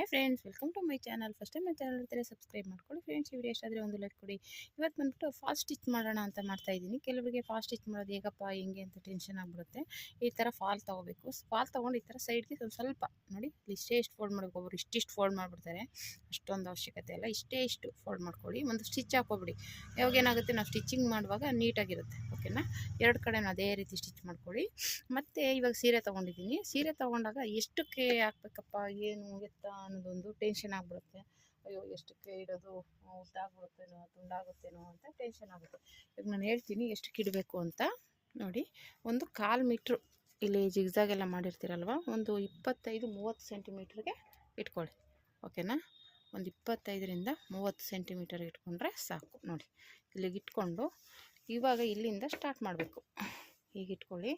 Hi friends, welcome to my channel. First time my channel ಇರ್ತಾರೆ subscribe ಮಾಡ್ಕೊಳ್ಳಿ friends. ಈ video ಇಷ್ಟಾದರೆ ಒಂದು ಲೈಕ್ ಕೊಡಿ. ಇವತ್ತು ಬಂದುಬಿಟ್ಟು ಫಾಸ್ಟ್ ಸ್ಟಿಚ್ ಮಾಡೋಣ ಅಂತ ಮಾಡ್ತಾಯಿದ್ದೀನಿ. ಕೆಲವರಿಗೆ ಫಾಸ್ಟ್ ಸ್ಟಿಚ್ ಮಾಡೋದು ಹೇಗಪ್ಪ ಹೆಂಗೆ ಅಂತ ಟೆನ್ಷನ್ ಆಗಿಬಿಡುತ್ತೆ. ಈ ಥರ ಫಾಲ್ ತೊಗೋಬೇಕು. ಫಾಲ್ ತೊಗೊಂಡು ಈ ಥರ ಸೈಡ್ಗೆ ಸ್ವಲ್ಪ ನೋಡಿ ಇಷ್ಟೇ ಇಷ್ಟು ಫೋಲ್ಡ್ ಮಾಡಬೇಕು. ಒಬ್ಬರು ಇಷ್ಟಿಷ್ಟು ಫೋಲ್ಡ್ ಮಾಡಿಬಿಡ್ತಾರೆ, ಅಷ್ಟೊಂದು ಅವಶ್ಯಕತೆ ಇಲ್ಲ. ಇಷ್ಟು ಫೋಲ್ಡ್ ಮಾಡ್ಕೊಳ್ಳಿ. ಒಂದು ಸ್ಟಿಚ್ ಹಾಕೋಬಿಡಿ. ಯಾವಾಗ ಏನಾಗುತ್ತೆ, ನಾವು ಸ್ಟಿಚಿಂಗ್ ಮಾಡುವಾಗ ನೀಟಾಗಿರುತ್ತೆ. ಓಕೆನಾ? ಎರಡು ಕಡೆನೂ ಅದೇ ರೀತಿ ಸ್ಟಿಚ್ ಮಾಡ್ಕೊಳ್ಳಿ. ಮತ್ತು ಇವಾಗ ಸೀರೆ ತೊಗೊಂಡಿದ್ದೀನಿ. ಸೀರೆ ತೊಗೊಂಡಾಗ ಎಷ್ಟಕ್ಕೆ ಹಾಕ್ಬೇಕಪ್ಪ ಏನು ಎತ್ತ ಅನ್ನೋದೊಂದು ಟೆನ್ಷನ್ ಆಗಿಬಿಡುತ್ತೆ. ಅಯ್ಯೋ ಎಷ್ಟಕ್ಕೆ ಇಡೋದು, ಉದ್ದಾಗ್ಬಿಡುತ್ತೇನೋ ತುಂಡಾಗುತ್ತೇನೋ ಅಂತ ಟೆನ್ಷನ್ ಆಗುತ್ತೆ. ಈಗ ನಾನು ಹೇಳ್ತೀನಿ ಎಷ್ಟಕ್ಕೆ ಇಡಬೇಕು ಅಂತ. ನೋಡಿ, ಒಂದು 1/4 ಮೀಟ್ರು ಇಲ್ಲಿ ಜಿಗ್ಜಾಗೆಲ್ಲ ಮಾಡಿರ್ತೀರಲ್ವ, ಒಂದು 25-30 ಸೆಂಟಿಮೀಟ್ರಿಗೆ ಇಟ್ಕೊಳ್ಳಿ. ಓಕೆನಾ? ಒಂದು 25ರಿಂದ 30 ಸೆಂಟಿಮೀಟರ್ ಇಟ್ಕೊಂಡ್ರೆ ಸಾಕು. ನೋಡಿ, ಇಲ್ಲಿಗೆ ಇಟ್ಕೊಂಡು ಇವಾಗ ಇಲ್ಲಿಂದ ಸ್ಟಾರ್ಟ್ ಮಾಡಬೇಕು. ಈಗ ಇಟ್ಕೊಳ್ಳಿ.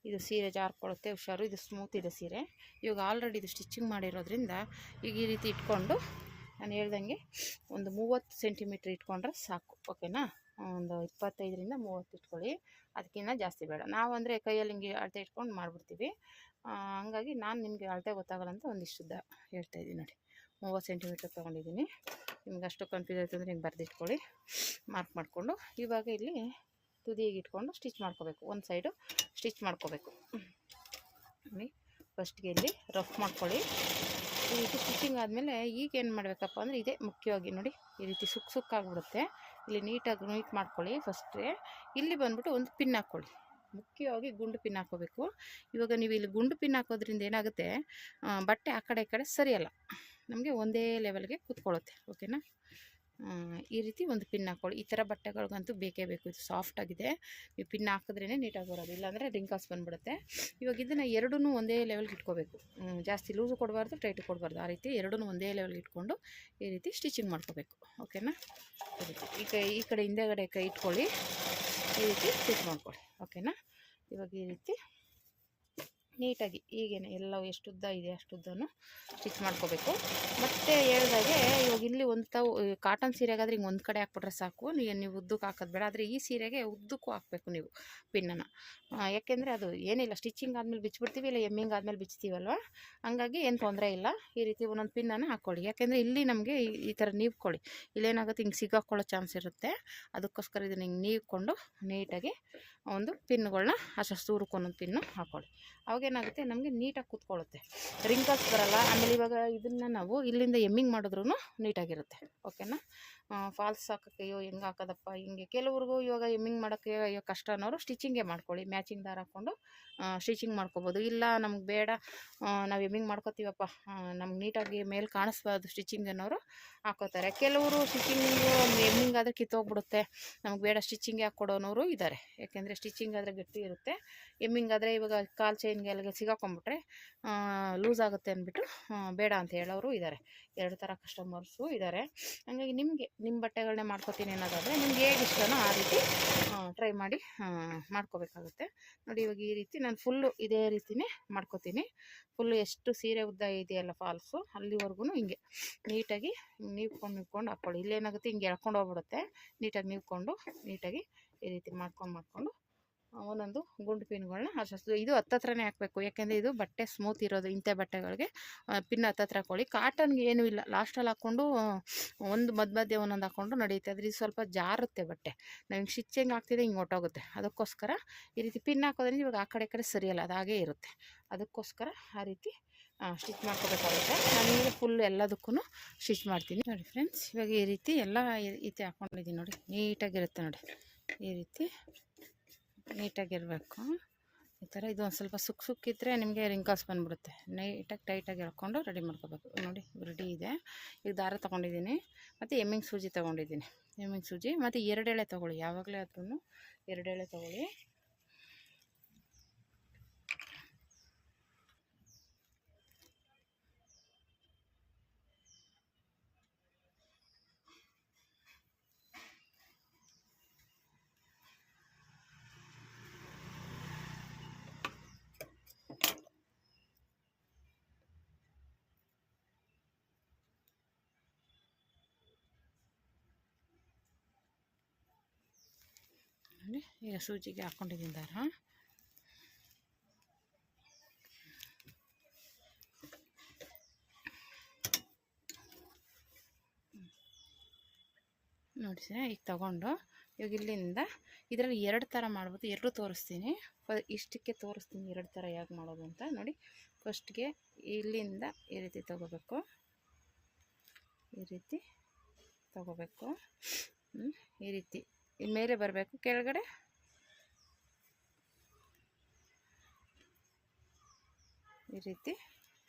ಇದು ಸೀರೆ ಜಾರ್ಕೊಳ್ಳುತ್ತೆ, ಹುಷಾರು. ಇದು ಸ್ಮೂತ್ ಇದೆ ಸೀರೆ. ಇವಾಗ ಆಲ್ರೆಡಿ ಇದು ಸ್ಟಿಚಿಂಗ್ ಮಾಡಿರೋದ್ರಿಂದ ಈಗ ಈ ರೀತಿ ಇಟ್ಕೊಂಡು ನಾನು ಹೇಳ್ದಂಗೆ ಒಂದು 30 ಸೆಂಟಿಮೀಟ್ರ್ ಇಟ್ಕೊಂಡ್ರೆ ಸಾಕು. ಓಕೆನಾ? ಒಂದು 25ರಿಂದ 30 ಇಟ್ಕೊಳ್ಳಿ. ಅದಕ್ಕಿಂತ ಜಾಸ್ತಿ ಬೇಡ. ನಾವು ಅಂದರೆ ಕೈಯಲ್ಲಿ ಹಿಂಗೆ ಅಳತೆ ಇಟ್ಕೊಂಡು ಮಾಡಿಬಿಡ್ತೀವಿ. ಹಂಗಾಗಿ ನಾನು ನಿಮಗೆ ಅಳತೆ ಗೊತ್ತಾಗಲ್ಲ ಅಂತ ಒಂದಿಷ್ಟು ಉದ್ದ ಹೇಳ್ತಾಯಿದ್ದೀನಿ. ನೋಡಿ, 30 ಸೆಂಟಿಮೀಟ್ರ್ ತೊಗೊಂಡಿದ್ದೀನಿ. ನಿಮ್ಗೆ ಅಷ್ಟು ಕನ್ಫ್ಯೂಸ್ ಆಯಿತು ಅಂದರೆ ಹಿಂಗೆ ಬರೆದಿಟ್ಕೊಳ್ಳಿ, ಮಾರ್ಕ್ ಮಾಡಿಕೊಂಡು. ಇವಾಗ ಇಲ್ಲಿ ತುದಿಗೆ ಇಟ್ಕೊಂಡು ಸ್ಟಿಚ್ ಮಾಡ್ಕೋಬೇಕು. ಒಂದು ಸೈಡು ಸ್ಟಿಚ್ ಮಾಡ್ಕೋಬೇಕು. ನೋಡಿ, ಫಸ್ಟ್ಗೆ ಇಲ್ಲಿ ರಫ್ ಮಾಡ್ಕೊಳ್ಳಿ. ಈ ರೀತಿ ಸ್ಟಿಚಿಂಗ್ ಆದಮೇಲೆ ಈಗ ಏನು ಮಾಡಬೇಕಪ್ಪ ಅಂದರೆ ಇದೇ ಮುಖ್ಯವಾಗಿ. ನೋಡಿ, ಈ ರೀತಿ ಸುಕ್ಕಾಗ್ಬಿಡುತ್ತೆ. ಇಲ್ಲಿ ನೀಟ್ ಮಾಡ್ಕೊಳ್ಳಿ. ಫಸ್ಟೇ ಇಲ್ಲಿ ಬಂದ್ಬಿಟ್ಟು ಒಂದು ಪಿನ್ ಹಾಕ್ಕೊಳ್ಳಿ. ಮುಖ್ಯವಾಗಿ ಗುಂಡು ಪಿನ್ ಹಾಕೋಬೇಕು. ಇವಾಗ ನೀವು ಇಲ್ಲಿ ಗುಂಡು ಪಿನ್ ಹಾಕೋದ್ರಿಂದ ಏನಾಗುತ್ತೆ, ಬಟ್ಟೆ ಆ ಕಡೆ ಈ ಕಡೆ ಸರಿಯಲ್ಲ, ನಮಗೆ ಒಂದೇ ಲೆವೆಲ್ಗೆ ಕೂತ್ಕೊಳ್ಳುತ್ತೆ. ಓಕೆನಾ? ಈ ರೀತಿ ಒಂದು ಪಿನ್ ಹಾಕ್ಕೊಳ್ಳಿ. ಈ ಥರ ಬಟ್ಟೆಗಳಿಗಂತೂ ಬೇಕೇ ಬೇಕು. ಇದು ಸಾಫ್ಟ್ ಆಗಿದೆ. ನೀವು ಪಿನ್ ಹಾಕಿದ್ರೇ ನೀಟಾಗಿ ಬರೋದು, ಇಲ್ಲಾಂದರೆ ರಿಂಕಲ್ಸ್ ಬಂದುಬಿಡುತ್ತೆ. ಇವಾಗ ಇದನ್ನು ಎರಡೂ ಒಂದೇ ಲೆವೆಲ್ಗೆ ಇಟ್ಕೋಬೇಕು. ಜಾಸ್ತಿ ಲೂಸು ಕೊಡಬಾರ್ದು, ಟೈಟು ಕೊಡಬಾರ್ದು. ಆ ರೀತಿ ಎರಡೂ ಒಂದೇ ಲೆವೆಲ್ಗೆ ಇಟ್ಕೊಂಡು ಈ ರೀತಿ ಸ್ಟಿಚಿಂಗ್ ಮಾಡ್ಕೋಬೇಕು. ಓಕೆನಾ? ಈ ರೀತಿ ಈ ಕಡೆ ಹಿಂದೆಗಡೆ ಕೈ ಇಟ್ಕೊಳ್ಳಿ. ಈ ರೀತಿ ಸ್ಟಿಚ್ ಮಾಡ್ಕೊಳ್ಳಿ. ಓಕೆನಾ? ಇವಾಗ ಈ ರೀತಿ ನೀಟಾಗಿ ಈಗೇನೆ ಎಲ್ಲವೂ ಎಷ್ಟು ಉದ್ದ ಇದೆ ಅಷ್ಟುದ್ದನ್ನು ಸ್ಟಿಚ್ ಮಾಡ್ಕೋಬೇಕು. ಮತ್ತು ಹೇಳ್ದಾಗೆ ಇವಾಗ ಇಲ್ಲಿ ಒಂದು ತಾವು ಕಾಟನ್ ಸೀರೆಗಾದ್ರೆ ಹಿಂಗೆ ಒಂದು ಕಡೆ ಹಾಕ್ಬಿಟ್ರೆ ಸಾಕು. ನೀವು ಉದ್ದಕ್ಕೆ ಹಾಕೋದು ಬೇಡ. ಆದರೆ ಈ ಸೀರೆಗೆ ಉದ್ದಕ್ಕೂ ಹಾಕಬೇಕು ನೀವು ಪಿನ್ನನ್ನು. ಯಾಕೆಂದರೆ ಅದು ಏನಿಲ್ಲ, ಸ್ಟಿಚಿಂಗ್ ಆದಮೇಲೆ ಬಿಚ್ಚಿಬಿಡ್ತೀವಿ, ಇಲ್ಲ ಎಮ್ಮಿಂಗ್ ಆದಮೇಲೆ ಬಿಚ್ತೀವಲ್ವ, ಹಂಗಾಗಿ ಏನು ತೊಂದರೆ ಇಲ್ಲ. ಈ ರೀತಿ ಒಂದೊಂದು ಪಿನ್ನನ್ನು ಹಾಕ್ಕೊಳ್ಳಿ. ಯಾಕೆಂದರೆ ಇಲ್ಲಿ ನಮಗೆ ಈ ಥರ ನೀವ್ಕೊಳ್ಳಿ. ಇಲ್ಲೇನಾಗುತ್ತೆ, ಹಿಂಗೆ ಸಿಗಾಕೊಳ್ಳೋ ಚಾನ್ಸ್ ಇರುತ್ತೆ. ಅದಕ್ಕೋಸ್ಕರ ಇದನ್ನು ಹಿಂಗೆ ನೀವ್ಕೊಂಡು ನೀಟಾಗಿ ಒಂದು ಪಿನ್ಗಳನ್ನ ಅಷ್ಟು ದೂರಕ್ಕೆ ಒಂದೊಂದು ಪಿನ್ನು ಹಾಕ್ಕೊಳ್ಳಿ. ಅವಾಗೇನಾಗುತ್ತೆ, ನಮಗೆ ನೀಟಾಗಿ ಕೂತ್ಕೊಳ್ಳುತ್ತೆ, ರಿಂಕಲ್ಸ್ ಬರೋಲ್ಲ. ಆಮೇಲೆ ಇವಾಗ ಇದನ್ನು ನಾವು ಇಲ್ಲಿಂದ ಎಮ್ಮಿಂಗ್ ಮಾಡಿದ್ರೂ ನೀಟಾಗಿರುತ್ತೆ. ಓಕೆನಾ? ಫಾಲ್ಸ್ ಹಾಕೋಕ್ಕೆ ಅಯ್ಯೋ ಹೆಂಗೆ ಹಾಕೋದಪ್ಪ ಹಿಂಗೆ ಕೆಲವ್ರಿಗೂ ಇವಾಗ ಎಮ್ಮಿಂಗ್ ಮಾಡೋಕ್ಕೆ ಅಯ್ಯೋ ಕಷ್ಟ ಅನ್ನೋರು ಸ್ಟಿಚಿಂಗೇ ಮಾಡ್ಕೊಳ್ಳಿ. ಮ್ಯಾಚಿಂಗ್ ದಾರ ಹಾಕ್ಕೊಂಡು ಸ್ಟಿಚಿಂಗ್ ಮಾಡ್ಕೋಬೋದು. ಇಲ್ಲ ನಮ್ಗೆ ಬೇಡ, ನಾವು ಎಮ್ಮಿಂಗ್ ಮಾಡ್ಕೋತೀವಪ್ಪ, ನಮ್ಗೆ ನೀಟಾಗಿ ಮೇಲೆ ಕಾಣಿಸ್ಬಾರ್ದು ಸ್ಟಿಚಿಂಗ್ ಅನ್ನೋರು ಹಾಕೋತಾರೆ. ಕೆಲವರು ಸ್ಟಿಚಿಂಗು ಎಮ್ಮಿಂಗ್ ಆದರೆ ಕಿತ್ತೋಗ್ಬಿಡುತ್ತೆ, ನಮ್ಗೆ ಬೇಡ ಸ್ಟಿಚಿಂಗ್ ಹಾಕ್ಕೊಡೋನವರು ಇದ್ದಾರೆ. ಯಾಕೆಂದರೆ ಸ್ಟಿಚಿಂಗ್ ಆದರೆ ಗಟ್ಟಿ ಇರುತ್ತೆ, ಎಮ್ಮಿಂಗ್ ಆದರೆ ಇವಾಗ ಕಾಲು ಚೈನ್ಗೆ ಅಲ್ಲಿಗೆ ಸಿಗಾಕೊಂಡ್ಬಿಟ್ರೆ ಲೂಸ್ ಆಗುತ್ತೆ ಅಂದ್ಬಿಟ್ಟು ಬೇಡ ಅಂತ ಹೇಳೋರು ಇದ್ದಾರೆ. ಎರಡು ಥರ ಕಸ್ಟಮರ್ಸು ಇದ್ದಾರೆ. ಹಾಗಾಗಿ ನಿಮ್ಮ ಬಟ್ಟೆಗಳನ್ನೇ ಮಾಡ್ಕೋತೀನಿ ಅನ್ನೋದಾದರೆ ನಿಮ್ಗೆ ಹೇಗೆ ಇಷ್ಟನೋ ಆ ರೀತಿ ಟ್ರೈ ಮಾಡಿ ಮಾಡ್ಕೋಬೇಕಾಗುತ್ತೆ. ನೋಡಿ, ಇವಾಗ ಈ ರೀತಿ ನಾನು ಫುಲ್ಲು ಇದೇ ರೀತಿಯೇ ಮಾಡ್ಕೋತೀನಿ. ಫುಲ್ಲು ಎಷ್ಟು ಸೀರೆ ಉದ್ದ ಇದೆಯಲ್ಲ ಫಾಲ್ಸು ಅಲ್ಲಿವರೆಗೂ ಹಿಂಗೆ ನೀಟಾಗಿ ನೀವ್ಕೊಂಡು ಹಾಕ್ಕೊಳ್ಳಿ. ಇಲ್ಲೇನಾಗುತ್ತೆ, ಹಿಂಗೆ ಎಳ್ಕೊಂಡು ಹೋಗ್ಬಿಡುತ್ತೆ. ನೀಟಾಗಿ ನೀಟಾಗಿ ಈ ರೀತಿ ಮಾಡ್ಕೊಂಡು ಒಂದೊಂದು ಗುಂಡು ಪಿನ್ಗಳನ್ನ ಅಷ್ಟು ಇದು ಹತ್ತತ್ರನೇ ಹಾಕಬೇಕು. ಯಾಕೆಂದರೆ ಇದು ಬಟ್ಟೆ ಸ್ಮೂತ್ ಇರೋದು. ಇಂಥ ಬಟ್ಟೆಗಳಿಗೆ ಪಿನ್ ಹತ್ತತ್ರ ಹಾಕ್ಕೊಳ್ಳಿ. ಕಾಟನ್ಗೆ ಏನೂ ಇಲ್ಲ, ಲಾಸ್ಟಲ್ಲಿ ಹಾಕ್ಕೊಂಡು ಒಂದು ಮಧ್ಯೆ ಒಂದೊಂದು ಹಾಕ್ಕೊಂಡು ನಡೆಯುತ್ತೆ. ಆದರೆ ಇದು ಸ್ವಲ್ಪ ಜಾರುತ್ತೆ ಬಟ್ಟೆ. ನಾವು ಹಿಂಗೆ ಸ್ಟಿಚಿಂಗ್ ಆಗ್ತಿದೆ, ಹಿಂಗೆ ಹೊಟ್ಟೋಗುತ್ತೆ. ಅದಕ್ಕೋಸ್ಕರ ಈ ರೀತಿ ಪಿನ್ ಹಾಕೋದ್ರಿಂದ ಇವಾಗ ಆ ಕಡೆ ಸರಿಯಲ್ಲ, ಅದು ಹಾಗೇ ಇರುತ್ತೆ. ಅದಕ್ಕೋಸ್ಕರ ಆ ರೀತಿ ಸ್ಟಿಚ್ ಮಾಡ್ಕೋಬೇಕಾಗುತ್ತೆ. ನಾನು ಈಗ ಫುಲ್ ಎಲ್ಲದಕ್ಕೂ ಸ್ಟಿಚ್ ಮಾಡ್ತೀನಿ. ನೋಡಿ ಫ್ರೆಂಡ್ಸ್, ಇವಾಗ ಈ ರೀತಿ ಎಲ್ಲ ಈ ರೀತಿ ಹಾಕ್ಕೊಂಡಿದ್ದೀನಿ. ನೋಡಿ, ನೀಟಾಗಿರುತ್ತೆ. ನೋಡಿ, ಈ ರೀತಿ ನೀಟಾಗಿರಬೇಕು. ಈ ಥರ ಇದು ಒಂದು ಸ್ವಲ್ಪ ಸುಕ್ಕಿದ್ರೆ ನಿಮಗೆ ರಿಂಕಲ್ಸ್ ಬಂದುಬಿಡುತ್ತೆ. ನೀಟಾಗಿ ಟೈಟಾಗಿ ಎಳ್ಕೊಂಡು ರೆಡಿ ಮಾಡ್ಕೋಬೇಕು. ನೋಡಿ, ರೆಡಿ ಇದೆ. ಈಗ ದಾರ ತೊಗೊಂಡಿದ್ದೀನಿ, ಮತ್ತು ಎಮ್ಮಿಂಗ್ ಸೂಜಿ ತೊಗೊಂಡಿದ್ದೀನಿ. ಎಮ್ಮಿಂಗ್ ಸೂಜಿ ಮತ್ತು 2 ಎಳೆ ತೊಗೊಳ್ಳಿ. ಯಾವಾಗಲೇ ಆದ್ರೂ 2 ಎಳೆ ತೊಗೊಳ್ಳಿ. ಈಗ ಸೂಜಿಗೆ ಹಾಕ್ಕೊಂಡಿದ್ದೀನಿ ದಾರ. ನೋಡಿ ಸರ್, ಈಗ ತಗೊಂಡು ಇವಾಗ ಇಲ್ಲಿಂದ ಇದರಲ್ಲಿ 2 ಥರ ಮಾಡ್ಬೋದು. 2 ತೋರಿಸ್ತೀನಿ. ಇಷ್ಟಕ್ಕೆ ತೋರಿಸ್ತೀನಿ 2 ಥರ ಹೇಗೆ ಮಾಡೋದು ಅಂತ ನೋಡಿ. ಫಸ್ಟ್ಗೆ ಇಲ್ಲಿಂದ ಈ ರೀತಿ ತಗೋಬೇಕು, ಈ ರೀತಿ ತಗೋಬೇಕು. ಈ ರೀತಿ ಮೇಲೆ ಬರಬೇಕು, ಕೆಳಗಡೆ ಈ ರೀತಿ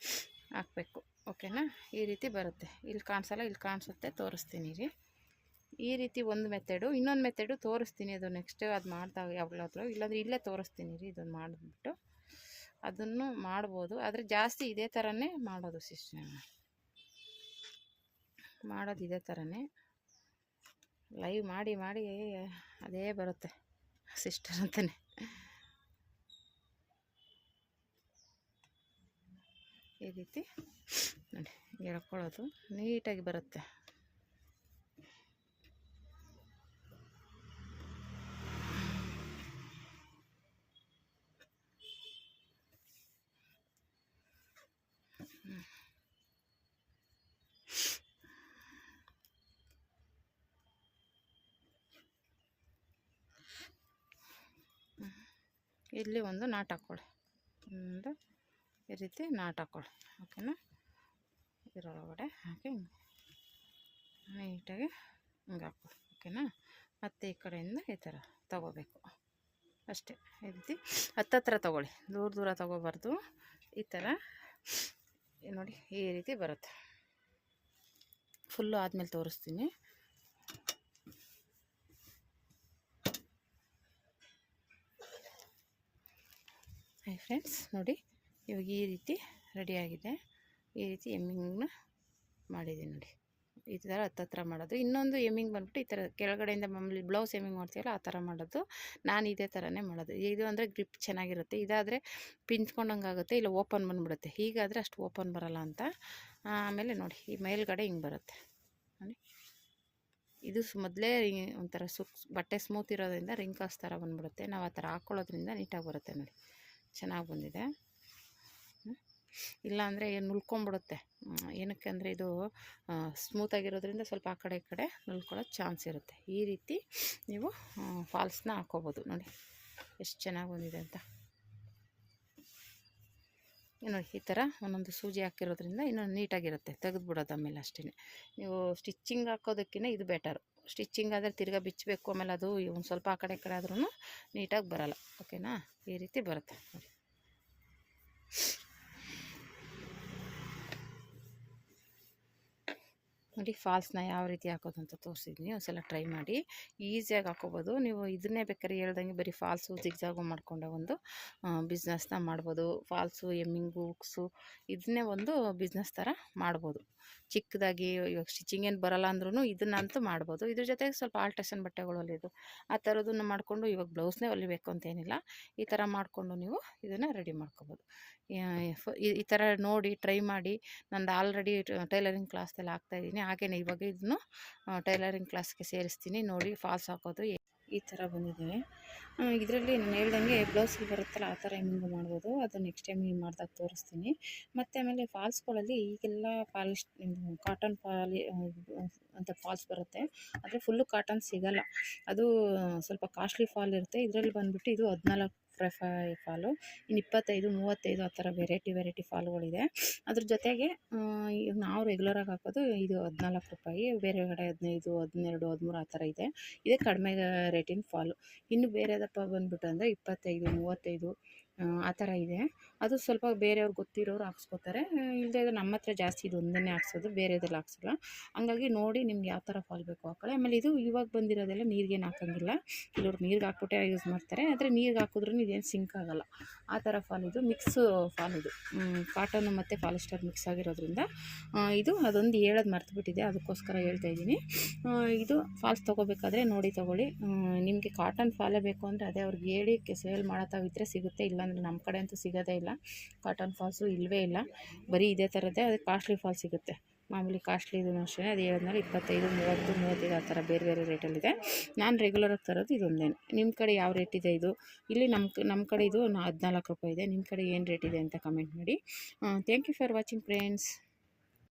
ಹಾಕಬೇಕು. ಓಕೆನಾ? ಈ ರೀತಿ ಬರುತ್ತೆ. ಇಲ್ಲಿ ಕಾಣಿಸಲ್ಲ, ಇಲ್ಲಿ ಕಾಣಿಸುತ್ತೆ, ತೋರಿಸ್ತೀನಿ ರೀ. ಈ ರೀತಿ ಒಂದು ಮೆಥಡು. ಇನ್ನೊಂದು ಮೆಥಡು ತೋರಿಸ್ತೀನಿ, ಅದು ನೆಕ್ಸ್ಟ್ ಅದು ಮಾಡ್ದಾಗ ಯಾವಾಗಲಾದರೂ, ಇಲ್ಲಾಂದರೆ ಇಲ್ಲೇ ತೋರಿಸ್ತೀನಿ ರೀ. ಇದನ್ನು ಮಾಡಿಬಿಟ್ಟು ಅದನ್ನು ಮಾಡ್ಬೋದು, ಆದರೆ ಜಾಸ್ತಿ ಇದೇ ಥರನೇ ಮಾಡೋದು ಸಿಸ್ಟರ್, ಮಾಡೋದು ಇದೇ ಥರನೇ. ಲೈವ್ ಮಾಡಿ ಮಾಡಿ ಅದೇ ಬರುತ್ತೆ ಸಿಸ್ಟರ್ ಅಂತಲೇ. ಈ ರೀತಿ ನೋಡಿ ಎಳ್ಕೊಳ್ಳೋದು ನೀಟಾಗಿ ಬರುತ್ತೆ. ಇಲ್ಲಿ ಒಂದು ನಾಟ್ ಹಾಕ್ಕೊಳ್ಳಿ, ಒಂದು ಈ ರೀತಿ ನಾಟ್ ಹಾಕ್ಕೊಳ್ಳಿ. ಓಕೆನಾ? ಇದರೊಳಗಡೆ ಹಾಕಿ ನೀಟಾಗಿ ಹಿಂಗೆ ಹಾಕ್ಕೊಳ್ಳಿ. ಓಕೆನಾ? ಮತ್ತು ಈ ಕಡೆಯಿಂದ ಈ ಥರ ತಗೋಬೇಕು ಅಷ್ಟೇ. ಈ ರೀತಿ ಹತ್ತತ್ರ ತಗೊಳ್ಳಿ, ದೂರ ದೂರ ತಗೋಬಾರ್ದು. ಈ ಥರ ನೋಡಿ, ಈ ರೀತಿ ಬರುತ್ತೆ. ಫುಲ್ಲು ಆದಮೇಲೆ ತೋರಿಸ್ತೀನಿ. ಹೈ ಫ್ರೆಂಡ್ಸ್, ನೋಡಿ ಇವಾಗ ಈ ರೀತಿ ರೆಡಿಯಾಗಿದೆ. ಈ ರೀತಿ ಎಮ್ಮಿಂಗ್ನ ಮಾಡಿದ್ದೀನಿ ನೋಡಿ. ಈ ಥರ ಹತ್ತತ್ರ ಮಾಡೋದು. ಇನ್ನೊಂದು ಎಮ್ಮಿಂಗ್ ಬಂದ್ಬಿಟ್ಟು ಈ ಥರ ಕೆಳಗಡೆಯಿಂದ ಮಾಮೂಲಿ ಬ್ಲೌಸ್ ಎಮ್ಮಿಂಗ್ ಮಾಡ್ತೀವಲ್ಲ ಆ ಥರ ಮಾಡೋದು. ನಾನು ಇದೇ ಥರನೇ ಮಾಡೋದು. ಇದು ಅಂದರೆ ಗ್ರಿಪ್ ಚೆನ್ನಾಗಿರುತ್ತೆ. ಇದಾದರೆ ಪಿಂಚ್ಕೊಂಡಂಗೆ ಆಗುತ್ತೆ, ಇಲ್ಲ ಓಪನ್ ಬಂದುಬಿಡುತ್ತೆ. ಹೀಗಾದರೆ ಅಷ್ಟು ಓಪನ್ ಬರೋಲ್ಲ ಅಂತ. ಆಮೇಲೆ ನೋಡಿ ಈ ಮೇಲ್ಗಡೆ ಹಿಂಗೆ ಬರುತ್ತೆ ನೋಡಿ. ಇದು ಮೊದಲೇ ಒಂಥರ ಬಟ್ಟೆ ಸ್ಮೂತ್ ಇರೋದ್ರಿಂದ ರಿಂಕಲ್ಸ್ ಥರ ಬಂದುಬಿಡುತ್ತೆ. ನಾವು ಆ ಥರ ಹಾಕ್ಕೊಳ್ಳೋದ್ರಿಂದ ನೀಟಾಗಿ ಬರುತ್ತೆ ನೋಡಿ. ಚೆನ್ನಾಗಿ ಬಂದಿದೆ. ಇಲ್ಲಾಂದರೆ ನುಲ್ಕೊಂಬಿಡುತ್ತೆ. ಏನಕ್ಕೆ ಅಂದರೆ ಇದು ಸ್ಮೂತಾಗಿರೋದ್ರಿಂದ ಸ್ವಲ್ಪ ಆ ಕಡೆ ಈ ಕಡೆ ನುಲ್ಕೊಳ್ಳೋ ಚಾನ್ಸ್ ಇರುತ್ತೆ. ಈ ರೀತಿ ನೀವು ಫಾಲ್ಸ್ನ ಹಾಕ್ಕೋಬೋದು ನೋಡಿ, ಎಷ್ಟು ಚೆನ್ನಾಗಿ ಬಂದಿದೆ ಅಂತ. ನೋಡಿ ಈ ಥರ ಒಂದೊಂದು ಸೂಜಿ ಹಾಕಿರೋದ್ರಿಂದ ಇನ್ನೊಂದು ನೀಟಾಗಿರುತ್ತೆ. ತೆಗೆದುಬಿಡೋದು ಆಮೇಲೆ ಅಷ್ಟೇ. ನೀವು ಸ್ಟಿಚ್ಚಿಂಗ್ ಹಾಕೋದಕ್ಕಿಂತ ಇದು ಬೆಟರು. ಸ್ಟಿಚ್ಚಿಂಗ್ ಆದರೆ ತಿರ್ಗಾ ಬಿಚ್ಚಬೇಕು, ಆಮೇಲೆ ಅದು ಒಂದು ಸ್ವಲ್ಪ ಆ ಕಡೆ ಈ ಕಡೆ ಆದ್ರೂ ನೀಟಾಗಿ ಬರೋಲ್ಲ. ಓಕೆನಾ? ಈ ರೀತಿ ಬರುತ್ತೆ ನೋಡಿ. ನೋಡಿ ಫಾಲ್ಸ್ನ ಯಾವ ರೀತಿ ಹಾಕೋದು ಅಂತ ತೋರಿಸಿದ್ದೀನಿ. ಒಂದ್ಸಲ ಟ್ರೈ ಮಾಡಿ, ಈಸಿಯಾಗಿ ಹಾಕೋಬೋದು. ನೀವು ಇದನ್ನೇ ಬೇಕಾದ್ರೆ ಹೇಳ್ದಂಗೆ ಬರೀ ಫಾಲ್ಸು ಜಿಗ್ಜಾಗು ಮಾಡಿಕೊಂಡೆ ಒಂದು ಬಿಸ್ನೆಸ್ನ ಮಾಡ್ಬೋದು. ಫಾಲ್ಸು, ಎಮ್ಮಿಂಗು, ಹುಕ್ಸು ಇದನ್ನೇ ಒಂದು ಬಿಸ್ನೆಸ್ ಥರ ಮಾಡ್ಬೋದು. ಚಿಕ್ಕದಾಗಿ ಇವಾಗ ಸ್ಟಿಚಿಂಗ್ ಏನು ಬರೋಲ್ಲ ಅಂದ್ರೂ ಇದನ್ನಂತೂ ಮಾಡ್ಬೋದು. ಇದ್ರ ಜೊತೆಗೆ ಸ್ವಲ್ಪ ಆಲ್ಟ್ರೇಷನ್ ಬಟ್ಟೆಗಳು ಹೊಲಿಯೋದು ಆ ಥರದನ್ನು ಮಾಡಿಕೊಂಡು, ಇವಾಗ ಬ್ಲೌಸ್ನೇ ಹೊಲಿಬೇಕು ಅಂತೇನಿಲ್ಲ, ಈ ಥರ ಮಾಡಿಕೊಂಡು ನೀವು ಇದನ್ನು ರೆಡಿ ಮಾಡ್ಕೊಬೋದು. ಈ ಥರ ನೋಡಿ ಟ್ರೈ ಮಾಡಿ. ನಂದು ಆಲ್ರೆಡಿ ಟೈಲರಿಂಗ್ ಕ್ಲಾಸ್ದೆಲ್ಲ ಹಾಕ್ತಾಯಿದ್ದೀನಿ. ಹಾಗೆಯೇ ಇವಾಗ ಇದನ್ನು ಟೈಲರಿಂಗ್ ಕ್ಲಾಸ್ಗೆ ಸೇರಿಸ್ತೀನಿ. ನೋಡಿ ಫಾಲ್ಸ್ ಹಾಕೋದು ಈ ಥರ ಬಂದಿದೆ. ಇದರಲ್ಲಿ ನಾನು ಹೇಳ್ದಂಗೆ ಬ್ಲೌಸ್ಗೆ ಬರುತ್ತಲ್ಲ ಆ ಥರ ಎಮ್ಮಿಂಗು ಮಾಡ್ಬೋದು. ಅದು ನೆಕ್ಸ್ಟ್ ಟೈಮ್ ಮಾಡಿದಾಗ ತೋರಿಸ್ತೀನಿ. ಮತ್ತು ಆಮೇಲೆ ಫಾಲ್ಸ್ಗಳಲ್ಲಿ ಈಗೆಲ್ಲ ಪಾಲಿಶ್ ಕಾಟನ್ ಅಂತ ಫಾಲ್ಸ್ ಬರುತ್ತೆ. ಆದರೆ ಫುಲ್ಲು ಕಾಟನ್ ಸಿಗೋಲ್ಲ, ಅದು ಸ್ವಲ್ಪ ಕಾಸ್ಟ್ಲಿ ಫಾಲ್ ಇರುತ್ತೆ. ಇದರಲ್ಲಿ ಬಂದುಬಿಟ್ಟು ಇದು 14 ಫಾಲು, ಇನ್ನು 25, 35 ಆ ಥರ ವೆರೈಟಿ ಫಾಲ್ಗಳಿದೆ. ಅದ್ರ ಜೊತೆಗೆ ಈಗ ನಾವು ರೆಗ್ಯುಲರಾಗಿ ಹಾಕೋದು ಇದು 14 ರೂಪಾಯಿ, ಬೇರೆ ಕಡೆ 15, 12, 13 ಆ ಥರ ಇದೆ. ಇದೇ ಕಡಿಮೆ ರೇಟಿನ ಫಾಲು. ಇನ್ನು ಬೇರೆದಪ್ಪ ಬಂದುಬಿಟ್ಟು ಅಂದರೆ 25, 35 ಆ ಥರ ಇದೆ. ಅದು ಸ್ವಲ್ಪ ಬೇರೆಯವ್ರು ಗೊತ್ತಿರೋರು ಹಾಕ್ಸ್ಕೊತಾರೆ. ಇಲ್ಲದೆ ನಮ್ಮ ಹತ್ರ ಜಾಸ್ತಿ ಇದು ಒಂದನ್ನೇ ಹಾಕ್ಸೋದು, ಬೇರೆದೆಲ್ಲ ಹಾಕ್ಸೋಲ್ಲ. ಹಂಗಾಗಿ ನೋಡಿ ನಿಮ್ಗೆ ಯಾವ ಥರ ಫಾಲ್ ಬೇಕು ಹಾಕೊಳ್ಳಿ. ಆಮೇಲೆ ಇದು ಇವಾಗ ಬಂದಿರೋದೆಲ್ಲ ನೀರಿಗೇನು ಹಾಕೋಂಗಿಲ್ಲ. ಕೆಲವ್ರು ನೀರಿಗೆ ಹಾಕ್ಬಿಟ್ಟೆ ಯೂಸ್ ಮಾಡ್ತಾರೆ, ಆದರೆ ನೀರಿಗೆ ಹಾಕಿದ್ರೂ ಇದೇನು ಸಿಂಕ್ ಆಗೋಲ್ಲ. ಆ ಥರ ಫಾಲ್ ಇದು, ಮಿಕ್ಸ್ ಫಾಲ್ ಇದು. ಕಾಟನ್ನು ಮತ್ತು ಪಾಲಿಸ್ಟರ್ ಮಿಕ್ಸ್ ಆಗಿರೋದ್ರಿಂದ ಇದು ಅದೊಂದು ಹೇಳೋದು ಮರ್ತುಬಿಟ್ಟಿದೆ, ಅದಕ್ಕೋಸ್ಕರ ಹೇಳ್ತಾಯಿದ್ದೀನಿ. ಇದು ಫಾಲ್ಸ್ ತೊಗೋಬೇಕಾದ್ರೆ ನೋಡಿ ತೊಗೊಳ್ಳಿ. ನಿಮಗೆ ಕಾಟನ್ ಫಾಲೇ ಬೇಕು ಅಂದರೆ ಅದೇ ಅವ್ರಿಗೆ ಹೇಳಿ ಸೇಲ್ ಮಾಡೋತಾವಿದ್ದರೆ ಸಿಗುತ್ತೆ. ಇಲ್ಲಾಂದರೆ ನಮ್ಮ ಕಡೆ ಅಂತೂ ಸಿಗೋದೇ ಇಲ್ಲ, ಕಾಟನ್ ಫಾಲ್ಸು ಇಲ್ಲವೇ ಇಲ್ಲ. ಬರೀ ಇದೇ ಥರದ್ದೇ. ಅದು ಕಾಸ್ಟ್ಲಿ ಫಾಲ್ ಸಿಗುತ್ತೆ, ಮಾಮೂಲಿ ಕಾಸ್ಟ್ಲಿ ಇದೂ ಅಷ್ಟೇ. ಅದು ಹೇಳಿದ್ಮೇಲೆ 25, 30, 35 ಆ ಥರ ಬೇರೆ ಬೇರೆ ರೇಟಲ್ಲಿದೆ. ನಾನು ರೆಗ್ಯುಲರಾಗಿ ತರೋದು ಇದೊಂದೇನೆ. ನಿಮ್ಮ ಕಡೆ ಯಾವ ರೇಟ್ ಇದೆ ಇದು? ಇಲ್ಲಿ ನಮ್ಮ ಕಡೆ ಇದು 14 ರೂಪಾಯಿ ಇದೆ. ನಿಮ್ಮ ಕಡೆ ಏನು ರೇಟ್ ಇದೆ ಅಂತ ಕಮೆಂಟ್ ಮಾಡಿ. Thank you for watching friends.